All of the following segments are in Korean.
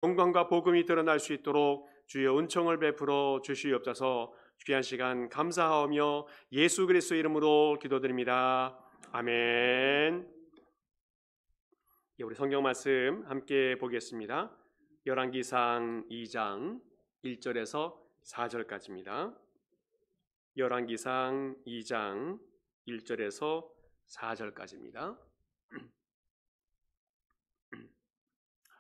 영광과 복음이 드러날 수 있도록 주의 은총을 베풀어 주시옵소서. 귀한 시간 감사하며 예수 그리스도의 이름으로 기도드립니다. 아멘. 우리 성경 말씀 함께 보겠습니다. 열왕기상 2장 1절에서 4절까지입니다. 열왕기상 2장 1절에서 4절까지입니다.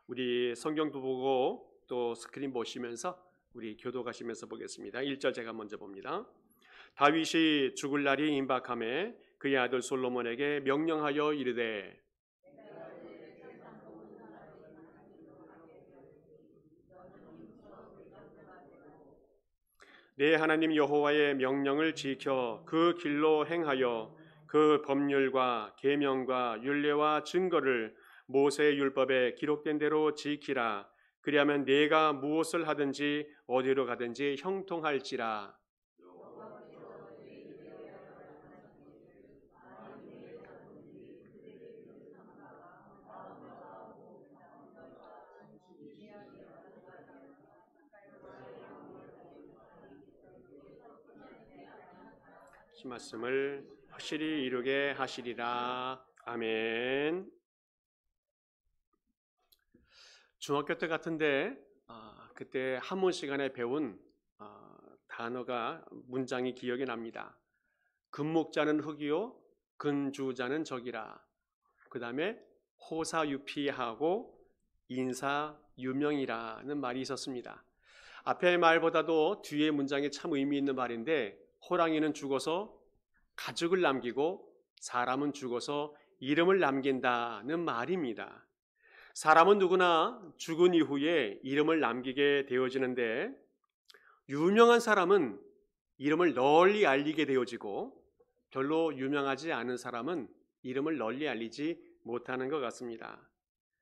우리 성경도 보고 또 스크린 보시면서 우리 교도가시면서 보겠습니다. 1절 제가 먼저 봅니다. 다윗이 죽을 날이 임박하매 그의 아들 솔로몬에게 명령하여 이르되 내 하나님 여호와의 명령을 지켜 그 길로 행하여 그 법률과 계명과 율례와 증거를 모세의 율법에 기록된 대로 지키라. 그리하면 네가 무엇을 하든지 어디로 가든지 형통할지라. 이 말씀을 확실히 이루게 하시리라. 아멘. 중학교 때 같은데 그때 한문 시간에 배운 단어가 문장이 기억이 납니다. 금목자는 흙이요 근주자는 적이라. 그 다음에 호사유피하고 인사유명이라는 말이 있었습니다. 앞의 말보다도 뒤의 문장이 참 의미 있는 말인데, 호랑이는 죽어서 가죽을 남기고 사람은 죽어서 이름을 남긴다는 말입니다. 사람은 누구나 죽은 이후에 이름을 남기게 되어지는데, 유명한 사람은 이름을 널리 알리게 되어지고 별로 유명하지 않은 사람은 이름을 널리 알리지 못하는 것 같습니다.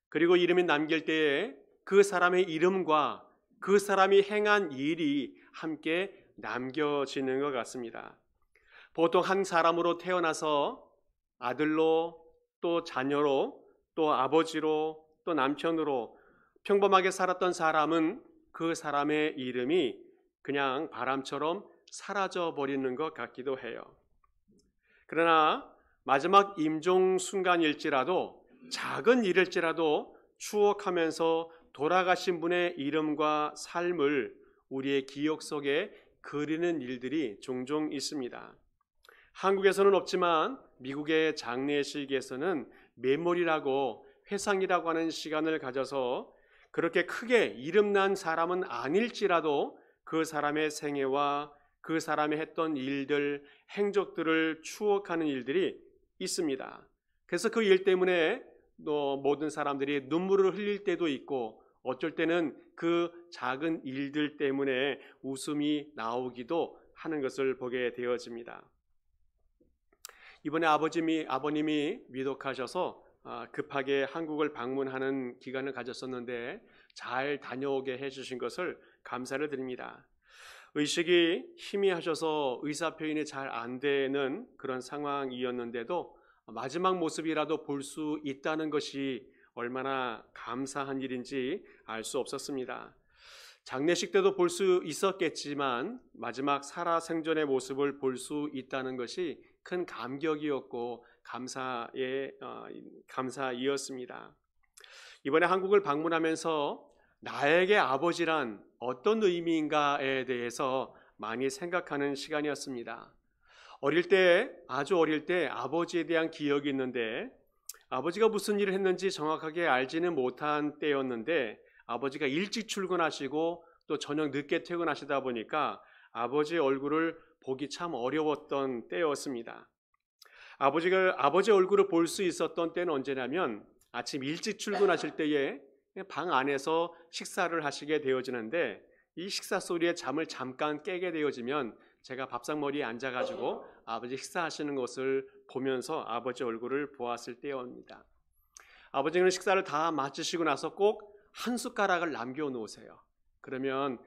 그리고 이름이 남길 때에 그 사람의 이름과 그 사람이 행한 일이 함께 남겨지는 것 같습니다. 보통 한 사람으로 태어나서 아들로, 또 자녀로, 또 아버지로, 또 남편으로 평범하게 살았던 사람은 그 사람의 이름이 그냥 바람처럼 사라져 버리는 것 같기도 해요. 그러나 마지막 임종 순간일지라도, 작은 일일지라도 추억하면서 돌아가신 분의 이름과 삶을 우리의 기억 속에 그리는 일들이 종종 있습니다. 한국에서는 없지만 미국의 장례식에서는 메모리라고, 회상이라고 하는 시간을 가져서 그렇게 크게 이름난 사람은 아닐지라도 그 사람의 생애와 그 사람이 했던 일들, 행적들을 추억하는 일들이 있습니다. 그래서 그 일 때문에 또 모든 사람들이 눈물을 흘릴 때도 있고, 어쩔 때는 그 작은 일들 때문에 웃음이 나오기도 하는 것을 보게 되어집니다. 이번에 아버님이 위독하셔서 급하게 한국을 방문하는 기간을 가졌었는데 잘 다녀오게 해주신 것을 감사를 드립니다. 의식이 희미하셔서 의사표현이 잘 안 되는 그런 상황이었는데도 마지막 모습이라도 볼 수 있다는 것이 얼마나 감사한 일인지 알 수 없었습니다. 장례식 때도 볼 수 있었겠지만 마지막 살아생전의 모습을 볼 수 있다는 것이 큰 감격이었고 감사이었습니다. 이번에 한국을 방문하면서 나에게 아버지란 어떤 의미인가에 대해서 많이 생각하는 시간이었습니다. 아주 어릴 때 아버지에 대한 기억이 있는데, 아버지가 무슨 일을 했는지 정확하게 알지는 못한 때였는데, 아버지가 일찍 출근하시고 또 저녁 늦게 퇴근하시다 보니까 아버지의 얼굴을 보기 참 어려웠던 때였습니다. 아버지 얼굴을 볼 수 있었던 때는 언제냐면 아침 일찍 출근하실 때에 방 안에서 식사를 하시게 되어지는데, 이 식사 소리에 잠을 잠깐 깨게 되어지면 제가 밥상머리에 앉아가지고 아버지 식사하시는 것을 보면서 아버지 얼굴을 보았을 때입니다. 아버지는 식사를 다 마치시고 나서 꼭 한 숟가락을 남겨놓으세요. 그러면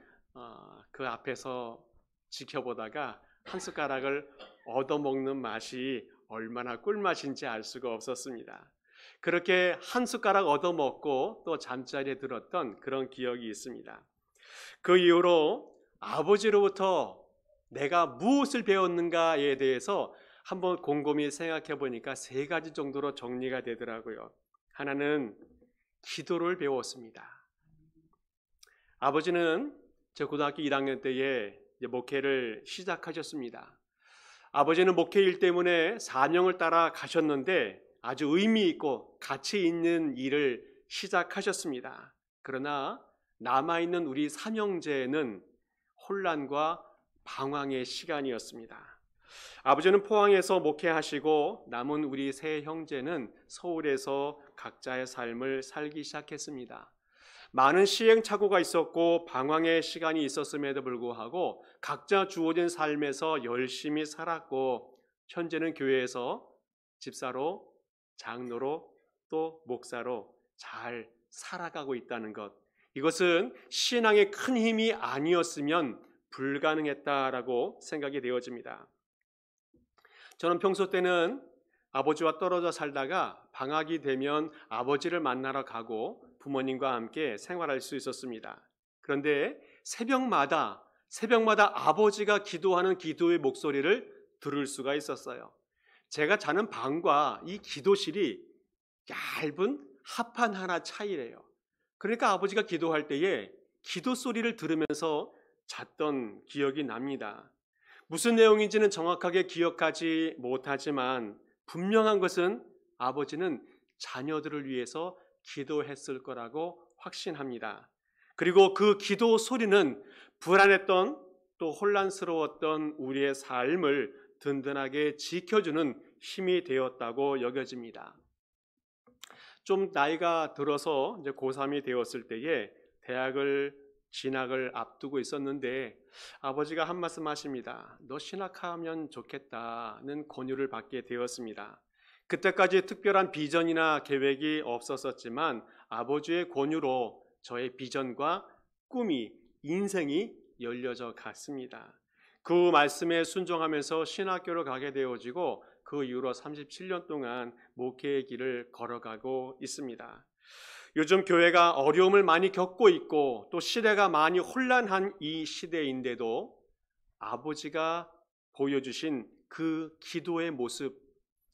그 앞에서 지켜보다가 한 숟가락을 얻어먹는 맛이 얼마나 꿀맛인지 알 수가 없었습니다. 그렇게 한 숟가락 얻어먹고 또 잠자리에 들었던 그런 기억이 있습니다. 그 이후로 아버지로부터 내가 무엇을 배웠는가에 대해서 한번 곰곰이 생각해 보니까 세 가지 정도로 정리가 되더라고요. 하나는 기도를 배웠습니다. 아버지는 제 고등학교 1학년 때에 목회를 시작하셨습니다. 아버지는 목회 일 때문에 사명을 따라 가셨는데 아주 의미 있고 가치 있는 일을 시작하셨습니다. 그러나 남아있는 우리 삼형제는 혼란과 방황의 시간이었습니다. 아버지는 포항에서 목회하시고 남은 우리 세 형제는 서울에서 각자의 삶을 살기 시작했습니다. 많은 시행착오가 있었고 방황의 시간이 있었음에도 불구하고 각자 주어진 삶에서 열심히 살았고 현재는 교회에서 집사로, 장로로, 또 목사로 잘 살아가고 있다는 것, 이것은 신앙의 큰 힘이 아니었으면 불가능했다라고 생각이 되어집니다. 저는 평소 때는 아버지와 떨어져 살다가 방학이 되면 아버지를 만나러 가고 부모님과 함께 생활할 수 있었습니다. 그런데 새벽마다 아버지가 기도하는 기도의 목소리를 들을 수가 있었어요. 제가 자는 방과 이 기도실이 얇은 합판 하나 차이래요. 그러니까 아버지가 기도할 때에 기도 소리를 들으면서 잤던 기억이 납니다. 무슨 내용인지는 정확하게 기억하지 못하지만 분명한 것은 아버지는 자녀들을 위해서 기도했을 거라고 확신합니다. 그리고 그 기도 소리는 불안했던 또 혼란스러웠던 우리의 삶을 든든하게 지켜주는 힘이 되었다고 여겨집니다. 좀 나이가 들어서 이제 고3이 되었을 때에 대학을 진학을 앞두고 있었는데 아버지가 한 말씀 하십니다. 너 신학하면 좋겠다는 권유를 받게 되었습니다. 그때까지 특별한 비전이나 계획이 없었지만 아버지의 권유로 저의 비전과 꿈이, 인생이 열려져 갔습니다. 그 말씀에 순종하면서 신학교를 가게 되어지고 그 이후로 37년 동안 목회의 길을 걸어가고 있습니다. 요즘 교회가 어려움을 많이 겪고 있고 또 시대가 많이 혼란한 이 시대인데도 아버지가 보여주신 그 기도의 모습,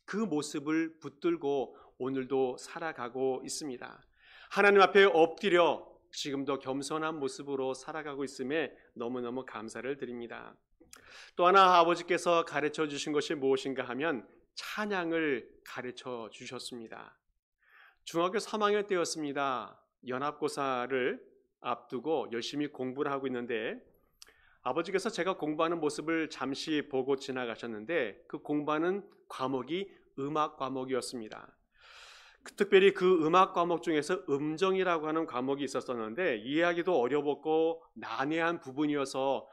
그 모습을 붙들고 오늘도 살아가고 있습니다. 하나님 앞에 엎드려 지금도 겸손한 모습으로 살아가고 있음에 너무너무 감사를 드립니다. 또 하나 아버지께서 가르쳐 주신 것이 무엇인가 하면 찬양을 가르쳐 주셨습니다. 중학교 3학년 때였습니다. 연합고사를 앞두고 열심히 공부를 하고 있는데 아버지께서 제가 공부하는 모습을 잠시 보고 지나가셨는데 그 공부하는 과목이 음악 과목이었습니다. 특별히 그 음악 과목 중에서 음정이라고 하는 과목이 있었는데 이해하기도 어려웠고 난해한 부분이어서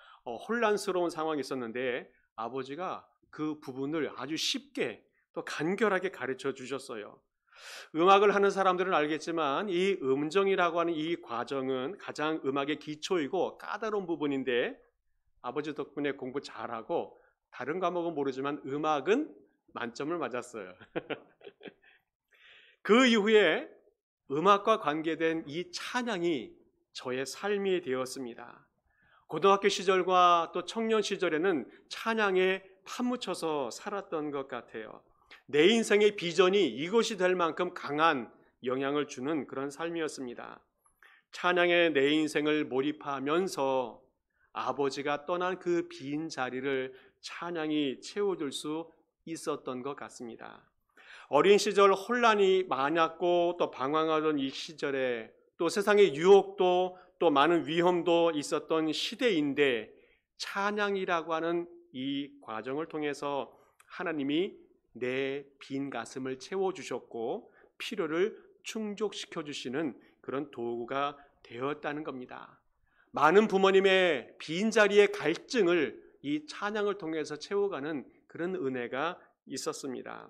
혼란스러운 상황이 있었는데 아버지가 그 부분을 아주 쉽게 또 간결하게 가르쳐 주셨어요. 음악을 하는 사람들은 알겠지만 이 음정이라고 하는 이 과정은 가장 음악의 기초이고 까다로운 부분인데 아버지 덕분에 공부 잘하고 다른 과목은 모르지만 음악은 만점을 맞았어요. 그 이후에 음악과 관계된 이 찬양이 저의 삶이 되었습니다. 고등학교 시절과 또 청년 시절에는 찬양에 파묻혀서 살았던 것 같아요. 내 인생의 비전이 이것이 될 만큼 강한 영향을 주는 그런 삶이었습니다. 찬양에 내 인생을 몰입하면서 아버지가 떠난 그 빈 자리를 찬양이 채워줄 수 있었던 것 같습니다. 어린 시절 혼란이 많았고 또 방황하던 이 시절에 또 세상의 유혹도 또 많은 위험도 있었던 시대인데 찬양이라고 하는 이 과정을 통해서 하나님이 내 빈 가슴을 채워주셨고 필요를 충족시켜 주시는 그런 도구가 되었다는 겁니다. 많은 부모님의 빈자리의 갈증을 이 찬양을 통해서 채워가는 그런 은혜가 있었습니다.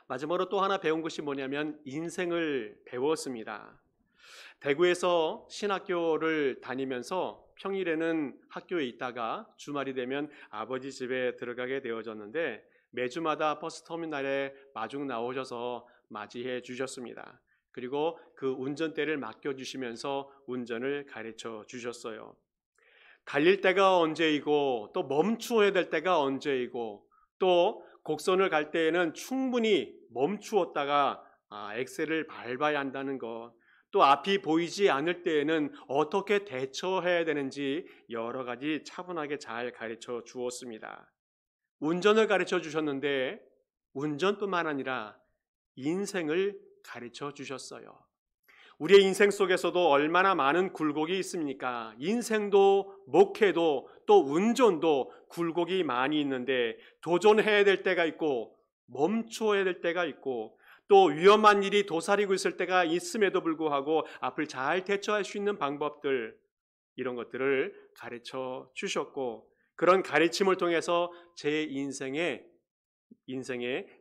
마지막으로 또 하나 배운 것이 뭐냐면 인생을 배웠습니다. 대구에서 신학교를 다니면서 평일에는 학교에 있다가 주말이 되면 아버지 집에 들어가게 되어졌는데 매주마다 버스터미널에 마중 나오셔서 맞이해 주셨습니다. 그리고 그 운전대를 맡겨주시면서 운전을 가르쳐 주셨어요. 달릴 때가 언제이고 또 멈추어야 될 때가 언제이고 또 곡선을 갈 때에는 충분히 멈추었다가 엑셀을 밟아야 한다는 것, 또 앞이 보이지 않을 때에는 어떻게 대처해야 되는지 여러 가지 차분하게 잘 가르쳐 주었습니다. 운전을 가르쳐 주셨는데 운전뿐만 아니라 인생을 가르쳐 주셨어요. 우리의 인생 속에서도 얼마나 많은 굴곡이 있습니까? 인생도 목회도 또 운전도 굴곡이 많이 있는데 도전해야 될 때가 있고 멈춰야 될 때가 있고 또 위험한 일이 도사리고 있을 때가 있음에도 불구하고 앞을 잘 대처할 수 있는 방법들, 이런 것들을 가르쳐 주셨고 그런 가르침을 통해서 제 인생의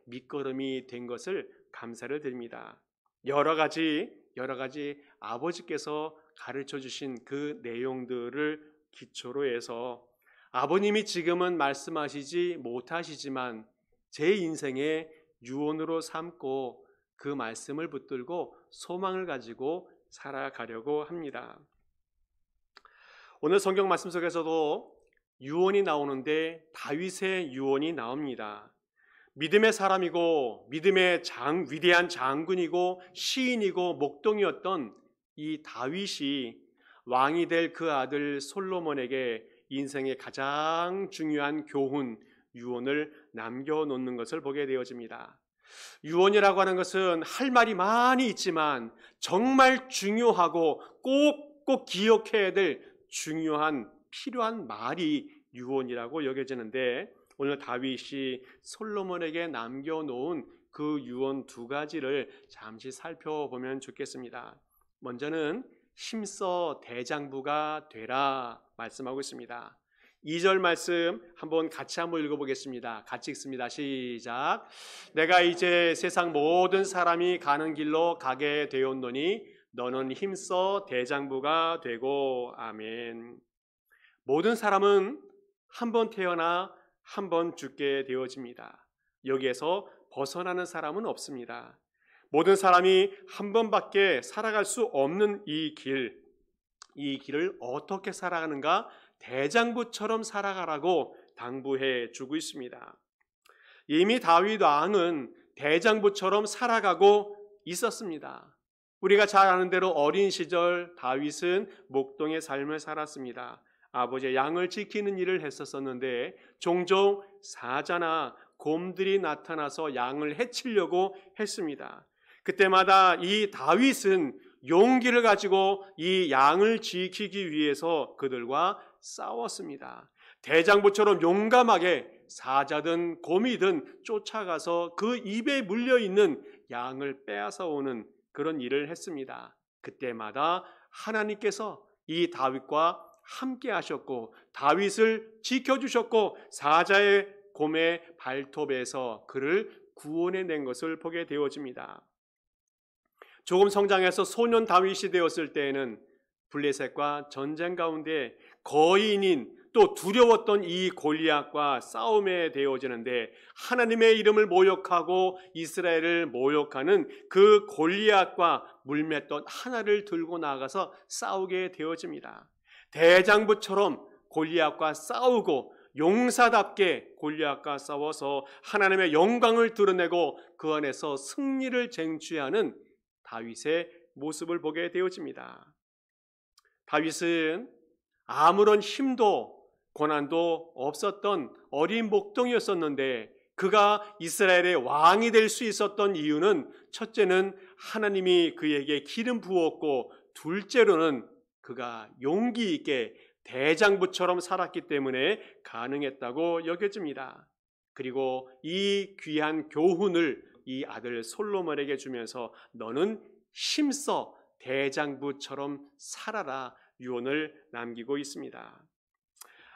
밑거름이 된 것을 감사를 드립니다. 여러 가지 아버지께서 가르쳐 주신 그 내용들을 기초로 해서 아버님이 지금은 말씀하시지 못하시지만 제 인생의 유언으로 삼고 그 말씀을 붙들고 소망을 가지고 살아가려고 합니다. 오늘 성경 말씀 속에서도 유언이 나오는데 다윗의 유언이 나옵니다. 믿음의 사람이고 믿음의 위대한 장군이고 시인이고 목동이었던 이 다윗이 왕이 될 그 아들 솔로몬에게 인생의 가장 중요한 교훈, 유언을 남겨놓는 것을 보게 되어집니다. 유언이라고 하는 것은 할 말이 많이 있지만 정말 중요하고 꼭 기억해야 될 중요한 필요한 말이 유언이라고 여겨지는데 오늘 다윗이 솔로몬에게 남겨놓은 그 유언 두 가지를 잠시 살펴보면 좋겠습니다. 먼저는 힘써 대장부가 되라 말씀하고 있습니다. 2절 말씀 같이 한번 읽어보겠습니다. 같이 읽습니다. 시작. 내가 이제 세상 모든 사람이 가는 길로 가게 되었노니 너는 힘써 대장부가 되고. 아멘. 모든 사람은 한 번 태어나 한 번 죽게 되어집니다. 여기에서 벗어나는 사람은 없습니다. 모든 사람이 한 번밖에 살아갈 수 없는 이 길을 어떻게 살아가는가? 대장부처럼 살아가라고 당부해 주고 있습니다. 이미 다윗 왕은 대장부처럼 살아가고 있었습니다. 우리가 잘 아는 대로 어린 시절 다윗은 목동의 삶을 살았습니다. 아버지의 양을 지키는 일을 했었는데 종종 사자나 곰들이 나타나서 양을 해치려고 했습니다. 그때마다 이 다윗은 용기를 가지고 이 양을 지키기 위해서 그들과 싸웠습니다. 대장부처럼 용감하게 사자든 곰이든 쫓아가서 그 입에 물려있는 양을 빼앗아 오는 그런 일을 했습니다. 그때마다 하나님께서 이 다윗과 함께 하셨고 다윗을 지켜주셨고 사자의 곰의 발톱에서 그를 구원해낸 것을 보게 되어집니다. 조금 성장해서 소년 다윗이 되었을 때에는 블레셋과 전쟁 가운데 거인인 또 두려웠던 이 골리앗과 싸움에 되어지는데 하나님의 이름을 모욕하고 이스라엘을 모욕하는 그 골리앗과 물맷돌 하나를 들고 나가서 싸우게 되어집니다. 대장부처럼 골리앗과 싸우고 용사답게 골리앗과 싸워서 하나님의 영광을 드러내고 그 안에서 승리를 쟁취하는 다윗의 모습을 보게 되어집니다. 다윗은 아무런 힘도 고난도 없었던 어린 목동이었었는데 그가 이스라엘의 왕이 될 수 있었던 이유는 첫째는 하나님이 그에게 기름 부었고 둘째로는 그가 용기 있게 대장부처럼 살았기 때문에 가능했다고 여겨집니다. 그리고 이 귀한 교훈을 이 아들 솔로몬에게 주면서 너는 힘써 대장부처럼 살아라 유언을 남기고 있습니다.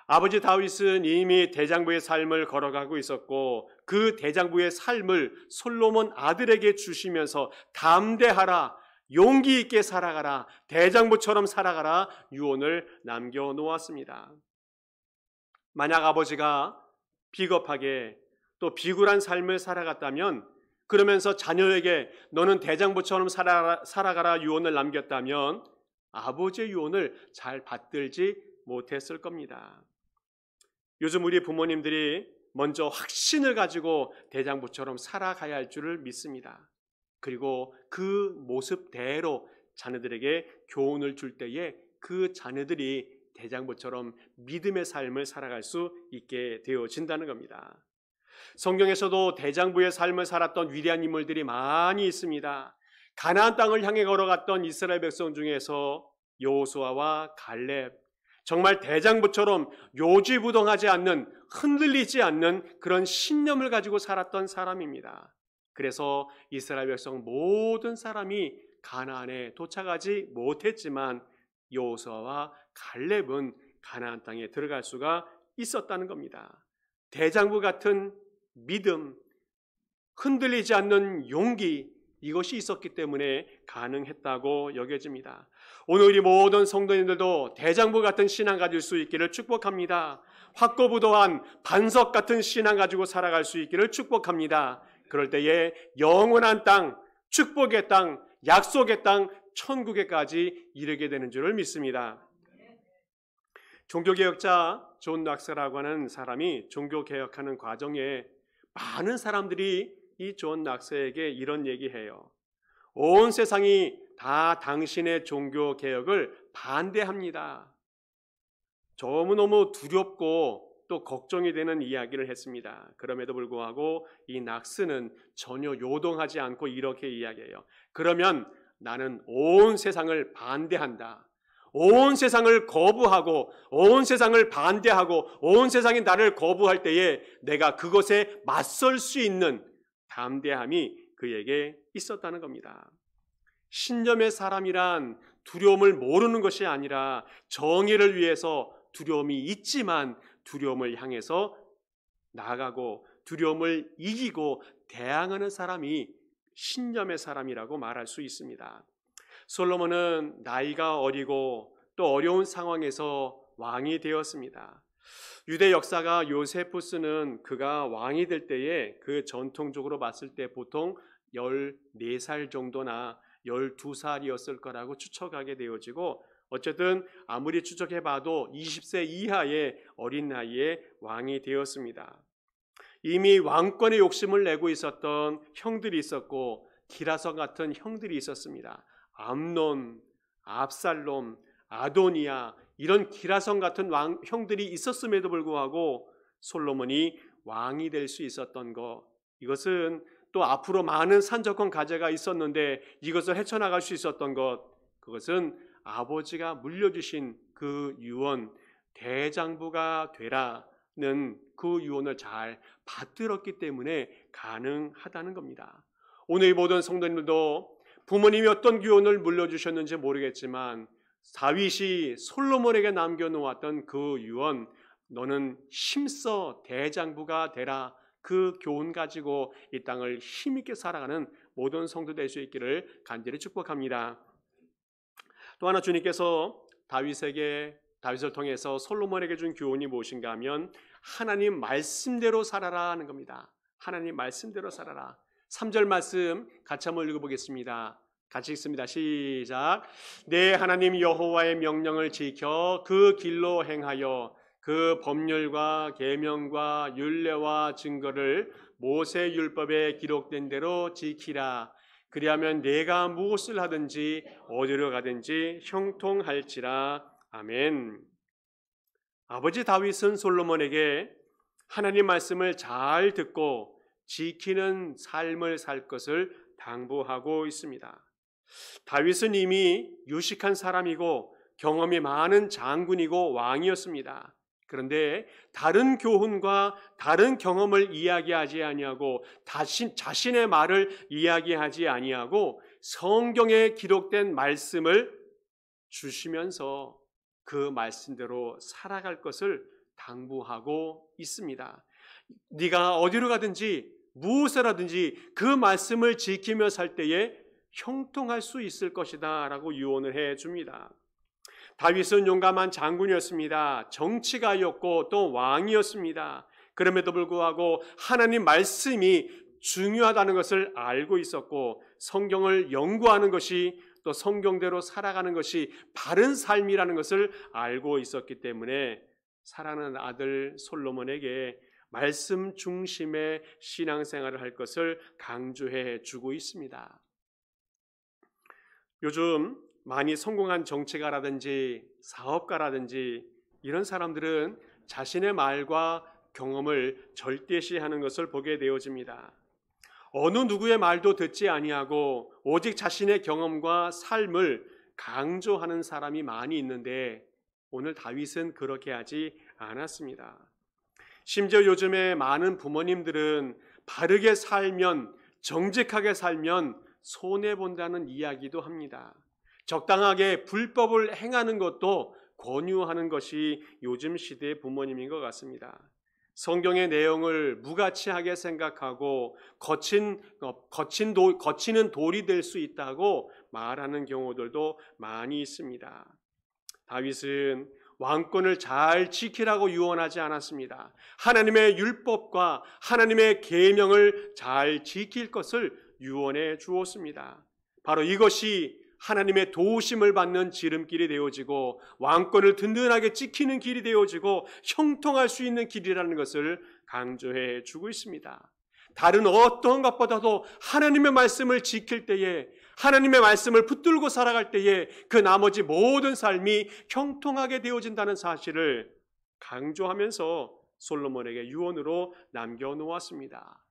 아버지 다윗은 이미 대장부의 삶을 걸어가고 있었고 그 대장부의 삶을 솔로몬 아들에게 주시면서 담대하라, 용기 있게 살아가라, 대장부처럼 살아가라 유언을 남겨놓았습니다. 만약 아버지가 비겁하게 또 비굴한 삶을 살아갔다면 그러면서 자녀에게 너는 대장부처럼 살아가라 유언을 남겼다면 아버지의 유언을 잘 받들지 못했을 겁니다. 요즘 우리 부모님들이 먼저 확신을 가지고 대장부처럼 살아가야 할 줄을 믿습니다. 그리고 그 모습대로 자녀들에게 교훈을 줄 때에 그 자녀들이 대장부처럼 믿음의 삶을 살아갈 수 있게 되어진다는 겁니다. 성경에서도 대장부의 삶을 살았던 위대한 인물들이 많이 있습니다. 가나안 땅을 향해 걸어갔던 이스라엘 백성 중에서 여호수아와 갈렙, 정말 대장부처럼 요지부동하지 않는, 흔들리지 않는 그런 신념을 가지고 살았던 사람입니다. 그래서 이스라엘 백성 모든 사람이 가나안에 도착하지 못했지만 여호수아와 갈렙은 가나안 땅에 들어갈 수가 있었다는 겁니다. 대장부 같은 믿음, 흔들리지 않는 용기, 이것이 있었기 때문에 가능했다고 여겨집니다. 오늘 우리 모든 성도님들도 대장부 같은 신앙 가질 수 있기를 축복합니다. 확고부도한 반석 같은 신앙 가지고 살아갈 수 있기를 축복합니다. 그럴 때에 영원한 땅, 축복의 땅, 약속의 땅, 천국에까지 이르게 되는 줄을 믿습니다. 종교개혁자 존 낙스라고 하는 사람이 종교개혁하는 과정에 많은 사람들이 이 존 낙스에게 이런 얘기해요. 온 세상이 다 당신의 종교개혁을 반대합니다. 너무너무 두렵고 또 걱정이 되는 이야기를 했습니다. 그럼에도 불구하고 이 낙스는 전혀 요동하지 않고 이렇게 이야기해요. 그러면 나는 온 세상을 반대한다. 온 세상을 거부하고 온 세상을 반대하고 온 세상이 나를 거부할 때에 내가 그것에 맞설 수 있는 담대함이 그에게 있었다는 겁니다. 신념의 사람이란 두려움을 모르는 것이 아니라 정의를 위해서 두려움이 있지만 두려움을 향해서 나아가고 두려움을 이기고 대항하는 사람이 신념의 사람이라고 말할 수 있습니다. 솔로몬은 나이가 어리고 또 어려운 상황에서 왕이 되었습니다. 유대 역사가 요세푸스는 그가 왕이 될 때에 그 전통적으로 봤을 때 보통 14살 정도나 12살이었을 거라고 추측하게 되어지고 어쨌든 아무리 추측해봐도 20세 이하의 어린 나이에 왕이 되었습니다. 이미 왕권의 욕심을 내고 있었던 형들이 있었고 기라성 같은 형들이 있었습니다. 암논, 압살롬, 아도니아 이런 기라성 같은 형들이 있었음에도 불구하고 솔로몬이 왕이 될 수 있었던 것, 이것은 또 앞으로 많은 산적한 가제가 있었는데 이것을 헤쳐나갈 수 있었던 것, 그것은 아버지가 물려주신 그 유언, 대장부가 되라는 그 유언을 잘 받들었기 때문에 가능하다는 겁니다. 오늘 이 모든 성도님들도 부모님이 어떤 유언을 물려주셨는지 모르겠지만 다윗이 솔로몬에게 남겨놓았던 그 유언, 너는 힘써 대장부가 되라, 그 교훈 가지고 이 땅을 힘있게 살아가는 모든 성도 될 수 있기를 간절히 축복합니다. 또 하나 주님께서 다윗을 통해서 솔로몬에게 준 교훈이 무엇인가 하면 하나님 말씀대로 살아라 하는 겁니다. 하나님 말씀대로 살아라. 3절 말씀 같이 한번 읽어보겠습니다. 같이 읽습니다. 시작. 내 하나님 여호와의 명령을 지켜 그 길로 행하여 그 법률과 계명과 율례와 증거를 모세 율법에 기록된 대로 지키라. 그리하면 내가 무엇을 하든지 어디로 가든지 형통할지라. 아멘. 아버지 다윗은 솔로몬에게 하나님 말씀을 잘 듣고 지키는 삶을 살 것을 당부하고 있습니다. 다윗은 이미 유식한 사람이고 경험이 많은 장군이고 왕이었습니다. 그런데 다른 교훈과 다른 경험을 이야기하지 아니하고 자신의 말을 이야기하지 아니하고 성경에 기록된 말씀을 주시면서 그 말씀대로 살아갈 것을 당부하고 있습니다. 네가 어디로 가든지 무엇을 하든지 그 말씀을 지키며 살 때에 형통할 수 있을 것이다 라고 유언을 해줍니다. 다윗은 용감한 장군이었습니다. 정치가였고 또 왕이었습니다. 그럼에도 불구하고 하나님 말씀이 중요하다는 것을 알고 있었고 성경을 연구하는 것이 또 성경대로 살아가는 것이 바른 삶이라는 것을 알고 있었기 때문에 사랑하는 아들 솔로몬에게 말씀 중심의 신앙생활을 할 것을 강조해 주고 있습니다. 요즘 많이 성공한 정치가라든지 사업가라든지 이런 사람들은 자신의 말과 경험을 절대시하는 것을 보게 되어집니다. 어느 누구의 말도 듣지 아니하고 오직 자신의 경험과 삶을 강조하는 사람이 많이 있는데 오늘 다윗은 그렇게 하지 않았습니다. 심지어 요즘에 많은 부모님들은 바르게 살면, 정직하게 살면 손해본다는 이야기도 합니다. 적당하게 불법을 행하는 것도 권유하는 것이 요즘 시대의 부모님인 것 같습니다. 성경의 내용을 무가치하게 생각하고 거치는 돌이 될 수 있다고 말하는 경우들도 많이 있습니다. 다윗은 왕권을 잘 지키라고 유언하지 않았습니다. 하나님의 율법과 하나님의 계명을 잘 지킬 것을 유언해 주었습니다. 바로 이것이 하나님의 도우심을 받는 지름길이 되어지고 왕권을 든든하게 지키는 길이 되어지고 형통할 수 있는 길이라는 것을 강조해 주고 있습니다. 다른 어떤 것보다도 하나님의 말씀을 지킬 때에, 하나님의 말씀을 붙들고 살아갈 때에 그 나머지 모든 삶이 형통하게 되어진다는 사실을 강조하면서 솔로몬에게 유언으로 남겨놓았습니다.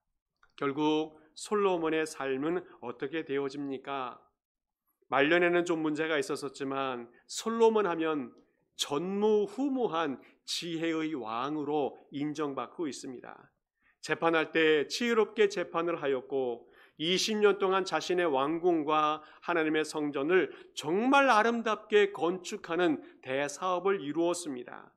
결국 솔로몬의 삶은 어떻게 되어집니까? 말년에는 좀 문제가 있었지만 솔로몬 하면 전무후무한 지혜의 왕으로 인정받고 있습니다. 재판할 때 지혜롭게 재판을 하였고 20년 동안 자신의 왕궁과 하나님의 성전을 정말 아름답게 건축하는 대사업을 이루었습니다.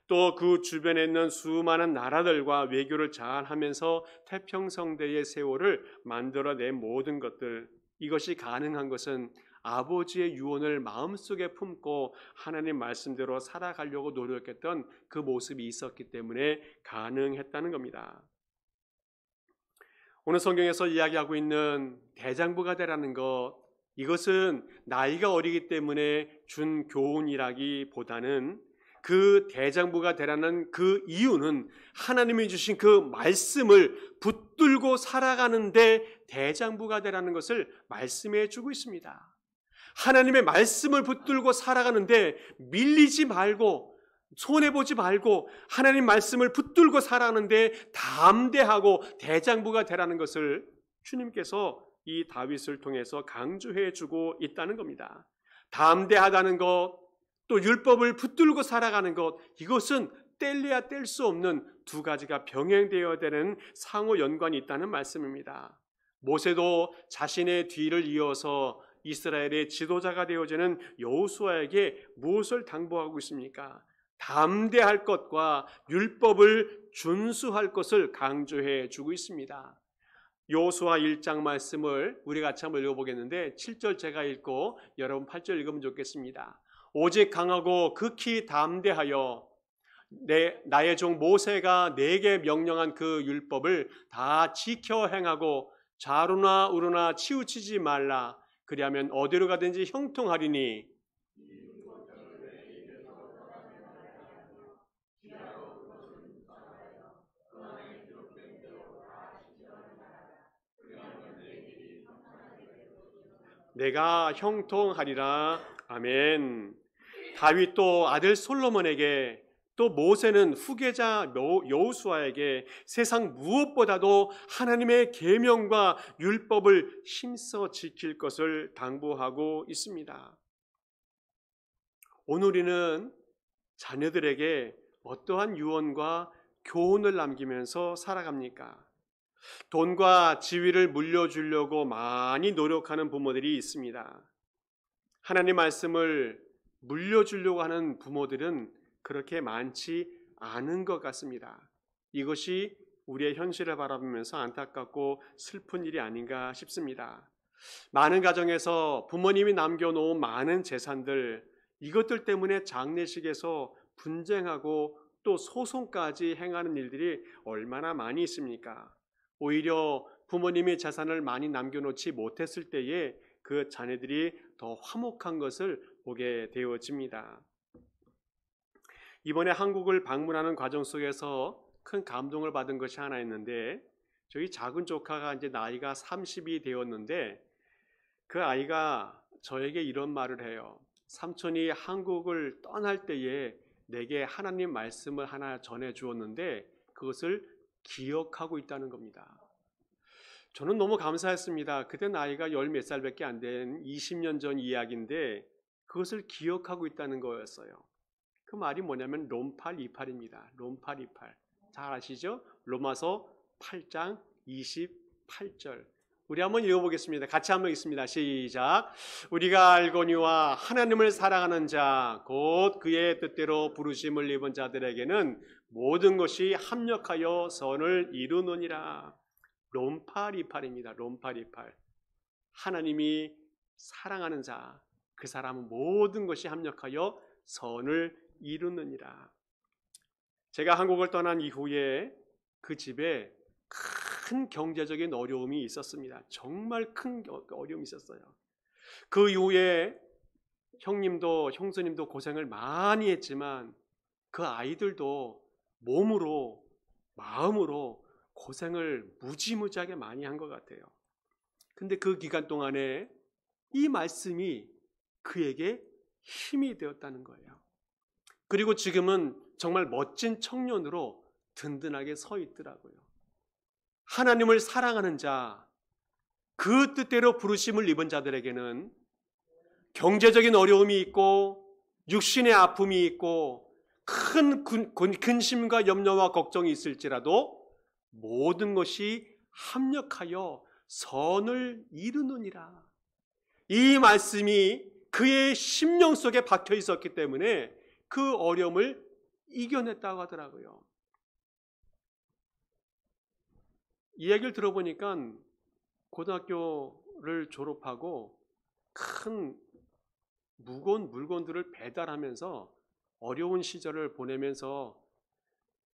또 그 주변에 있는 수많은 나라들과 외교를 잘 하면서 태평성대의 세월을 만들어낸 모든 것들, 이것이 가능한 것은 아버지의 유언을 마음속에 품고 하나님 말씀대로 살아가려고 노력했던 그 모습이 있었기 때문에 가능했다는 겁니다. 오늘 성경에서 이야기하고 있는 대장부가 되라는 것, 이것은 나이가 어리기 때문에 준 교훈이라기보다는 그 대장부가 되라는 그 이유는 하나님이 주신 그 말씀을 붙들고 살아가는데 대장부가 되라는 것을 말씀해 주고 있습니다. 하나님의 말씀을 붙들고 살아가는데 밀리지 말고 손해보지 말고 하나님 말씀을 붙들고 살아가는데 담대하고 대장부가 되라는 것을 주님께서 이 다윗을 통해서 강조해 주고 있다는 겁니다. 담대하다는 것, 또 율법을 붙들고 살아가는 것, 이것은 뗄래야 뗄 수 없는 두 가지가 병행되어야 되는 상호 연관이 있다는 말씀입니다. 모세도 자신의 뒤를 이어서 이스라엘의 지도자가 되어지는 여호수아에게 무엇을 당부하고 있습니까? 담대할 것과 율법을 준수할 것을 강조해 주고 있습니다. 여호수아 1장 말씀을 우리 같이 한번 읽어보겠는데 7절 제가 읽고 여러분 8절 읽으면 좋겠습니다. 오직 강하고 극히 담대하여 나의 종 모세가 내게 명령한 그 율법을 다 지켜 행하고 좌로나 우로나 치우치지 말라. 그리하면 어디로 가든지 형통하리니 내가 형통하리라. 아멘. 다윗도 아들 솔로몬에게 또 모세는 후계자 여호수아에게 세상 무엇보다도 하나님의 계명과 율법을 힘써 지킬 것을 당부하고 있습니다. 오늘 우리는 자녀들에게 어떠한 유언과 교훈을 남기면서 살아갑니까? 돈과 지위를 물려주려고 많이 노력하는 부모들이 있습니다. 하나님 말씀을 물려주려고 하는 부모들은 그렇게 많지 않은 것 같습니다. 이것이 우리의 현실을 바라보면서 안타깝고 슬픈 일이 아닌가 싶습니다. 많은 가정에서 부모님이 남겨놓은 많은 재산들, 이것들 때문에 장례식에서 분쟁하고 또 소송까지 행하는 일들이 얼마나 많이 있습니까? 오히려 부모님이 재산을 많이 남겨놓지 못했을 때에 그 자녀들이 더 화목한 것을 보게 되어집니다. 이번에 한국을 방문하는 과정 속에서 큰 감동을 받은 것이 하나 있는데, 저희 작은 조카가 이제 나이가 30이 되었는데 그 아이가 저에게 이런 말을 해요. 삼촌이 한국을 떠날 때에 내게 하나님 말씀을 하나 전해 주었는데 그것을 기억하고 있다는 겁니다. 저는 너무 감사했습니다. 그때 나이가 열 몇 살밖에 안 된 20년 전 이야기인데 그것을 기억하고 있다는 거였어요. 그 말이 뭐냐면 롬팔 28입니다. 롬팔 28. 잘 아시죠? 로마서 8장 28절. 우리 한번 읽어보겠습니다. 같이 한번 읽습니다. 시작. 우리가 알거니와 하나님을 사랑하는 자, 곧 그의 뜻대로 부르심을 입은 자들에게는 모든 것이 합력하여 선을 이루느니라. 롬팔 28입니다. 롬팔 28. 하나님이 사랑하는 자, 그 사람은 모든 것이 합력하여 선을 이루느니라. 제가 한국을 떠난 이후에 그 집에 큰 경제적인 어려움이 있었습니다. 정말 큰 어려움이 있었어요. 그 이후에 형수님도 고생을 많이 했지만 그 아이들도 몸으로 마음으로 고생을 무지무지하게 많이 한 것 같아요. 근데 그 기간 동안에 이 말씀이 그에게 힘이 되었다는 거예요. 그리고 지금은 정말 멋진 청년으로 든든하게 서 있더라고요. 하나님을 사랑하는 자, 그 뜻대로 부르심을 입은 자들에게는 경제적인 어려움이 있고 육신의 아픔이 있고 큰 근심과 염려와 걱정이 있을지라도 모든 것이 합력하여 선을 이루느니라. 이 말씀이 그의 심령 속에 박혀 있었기 때문에 그 어려움을 이겨냈다고 하더라고요. 이 얘기를 들어보니까 고등학교를 졸업하고 큰 무거운 물건들을 배달하면서 어려운 시절을 보내면서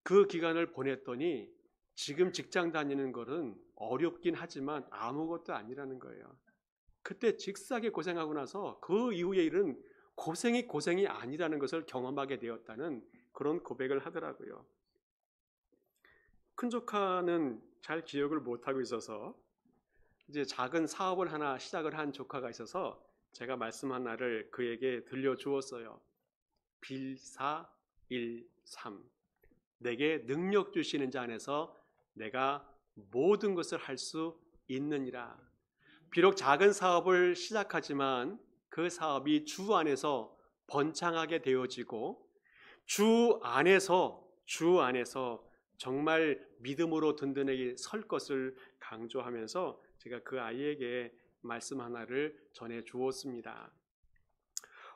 그 기간을 보냈더니 지금 직장 다니는 것은 어렵긴 하지만 아무것도 아니라는 거예요. 그때 직사게 고생하고 나서 그 이후의 일은 고생이 아니라는 것을 경험하게 되었다는 그런 고백을 하더라고요. 큰 조카는 잘 기억을 못하고 있어서 이제 작은 사업을 하나 시작을 한 조카가 있어서 제가 말씀 하나를 그에게 들려주었어요. 빌413 내게 능력 주시는 자 안에서 내가 모든 것을 할 수 있느니라. 비록 작은 사업을 시작하지만 그 사업이 주 안에서 번창하게 되어지고 주 안에서 정말 믿음으로 든든하게 설 것을 강조하면서 제가 그 아이에게 말씀 하나를 전해 주었습니다.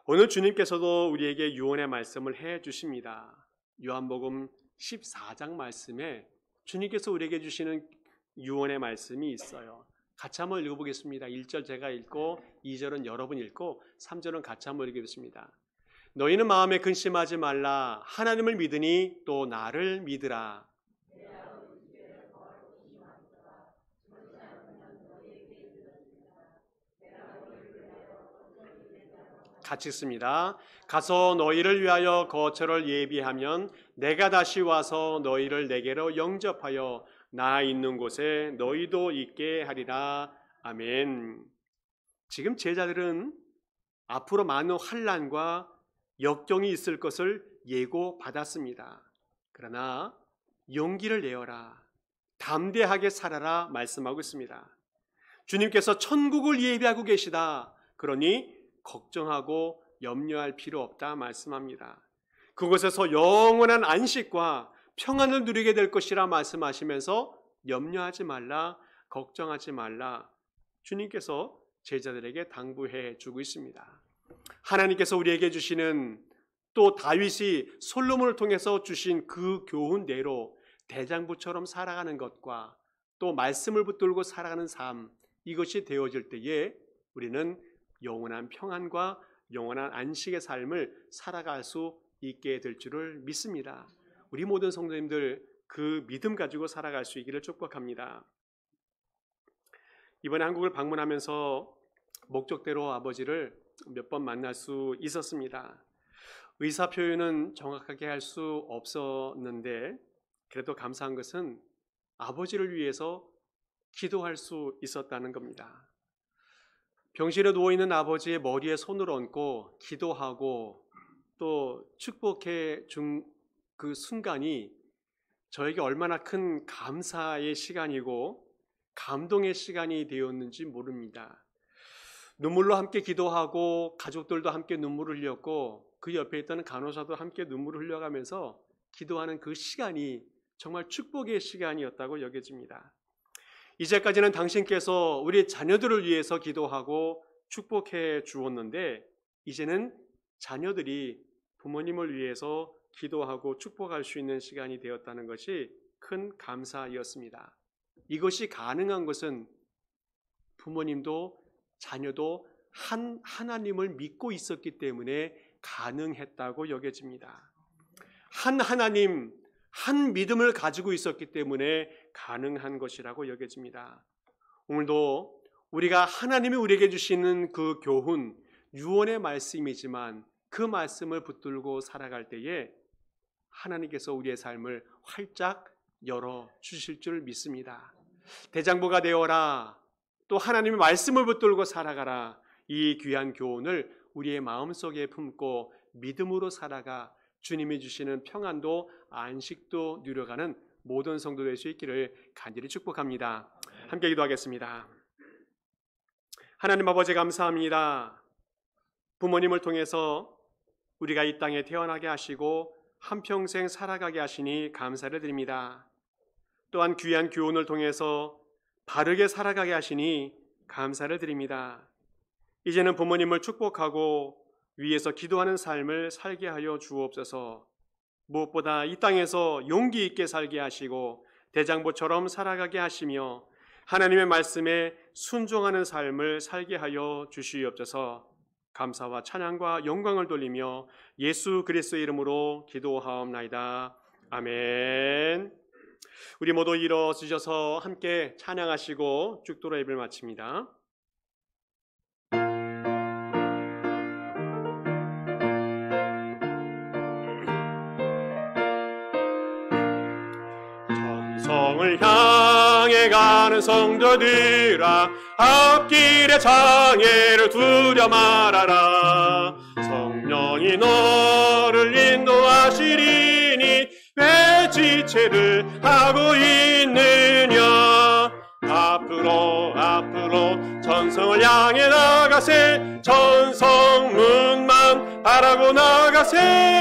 오늘 주님께서도 우리에게 유언의 말씀을 해 주십니다. 요한복음 14장 말씀에 주님께서 우리에게 주시는 유언의 말씀이 있어요. 같이 한번 읽어보겠습니다. 1절 제가 읽고 2절은 여러분 읽고 3절은 같이 한번 읽겠습니다. 너희는 마음에 근심하지 말라. 하나님을 믿으니 또 나를 믿으라. 같이 읽습니다. 가서 너희를 위하여 거처를 예비하면 내가 다시 와서 너희를 내게로 영접하여 나 있는 곳에 너희도 있게 하리라. 아멘. 지금 제자들은 앞으로 많은 환난과 역경이 있을 것을 예고받았습니다. 그러나 용기를 내어라. 담대하게 살아라 말씀하고 있습니다. 주님께서 천국을 예비하고 계시다. 그러니 걱정하고 염려할 필요 없다 말씀합니다. 그곳에서 영원한 안식과 평안을 누리게 될 것이라 말씀하시면서 염려하지 말라, 걱정하지 말라 주님께서 제자들에게 당부해 주고 있습니다. 하나님께서 우리에게 주시는 또 다윗이 솔로몬을 통해서 주신 그 교훈대로 대장부처럼 살아가는 것과 또 말씀을 붙들고 살아가는 삶, 이것이 되어질 때에 우리는 영원한 평안과 영원한 안식의 삶을 살아갈 수 있게 될 줄을 믿습니다. 우리 모든 성도님들 그 믿음 가지고 살아갈 수 있기를 축복합니다. 이번에 한국을 방문하면서 목적대로 아버지를 몇 번 만날 수 있었습니다. 의사 표현은 정확하게 할 수 없었는데 그래도 감사한 것은 아버지를 위해서 기도할 수 있었다는 겁니다. 병실에 누워있는 아버지의 머리에 손을 얹고 기도하고 또 축복해 준 그 순간이 저에게 얼마나 큰 감사의 시간이고 감동의 시간이 되었는지 모릅니다. 눈물로 함께 기도하고 가족들도 함께 눈물을 흘렸고 그 옆에 있던 간호사도 함께 눈물을 흘려가면서 기도하는 그 시간이 정말 축복의 시간이었다고 여겨집니다. 이제까지는 당신께서 우리 자녀들을 위해서 기도하고 축복해 주었는데 이제는 자녀들이 부모님을 위해서 기도하고 축복할 수 있는 시간이 되었다는 것이 큰 감사였습니다. 이것이 가능한 것은 부모님도 자녀도 하나님을 믿고 있었기 때문에 가능했다고 여겨집니다. 한 하나님, 한 믿음을 가지고 있었기 때문에 가능한 것이라고 여겨집니다. 오늘도 우리가 하나님이 우리에게 주시는 그 교훈, 유언의 말씀이지만 그 말씀을 붙들고 살아갈 때에 하나님께서 우리의 삶을 활짝 열어주실 줄 믿습니다. 대장부가 되어라, 또 하나님의 말씀을 붙들고 살아가라. 이 귀한 교훈을 우리의 마음속에 품고 믿음으로 살아가 주님이 주시는 평안도 안식도 누려가는 모든 성도 될 수 있기를 간절히 축복합니다. 함께 기도하겠습니다. 하나님 아버지 감사합니다. 부모님을 통해서 우리가 이 땅에 태어나게 하시고 한평생 살아가게 하시니 감사를 드립니다. 또한 귀한 교훈을 통해서 바르게 살아가게 하시니 감사를 드립니다. 이제는 부모님을 축복하고 위에서 기도하는 삶을 살게 하여 주옵소서. 무엇보다 이 땅에서 용기 있게 살게 하시고 대장부처럼 살아가게 하시며 하나님의 말씀에 순종하는 삶을 살게 하여 주시옵소서. 감사와 찬양과 영광을 돌리며 예수 그리스도의 이름으로 기도하옵나이다. 아멘. 우리 모두 일어서셔서 함께 찬양하시고 죽도록 예배를 마칩니다. 천성을 향해 가는 성도들아, 앞길의 장애를 두려 말아라. 성령이 너를 인도하시리니 왜 지체를 하고 있느냐. 앞으로 천성을 향해 나가세. 천성문만 바라고 나가세.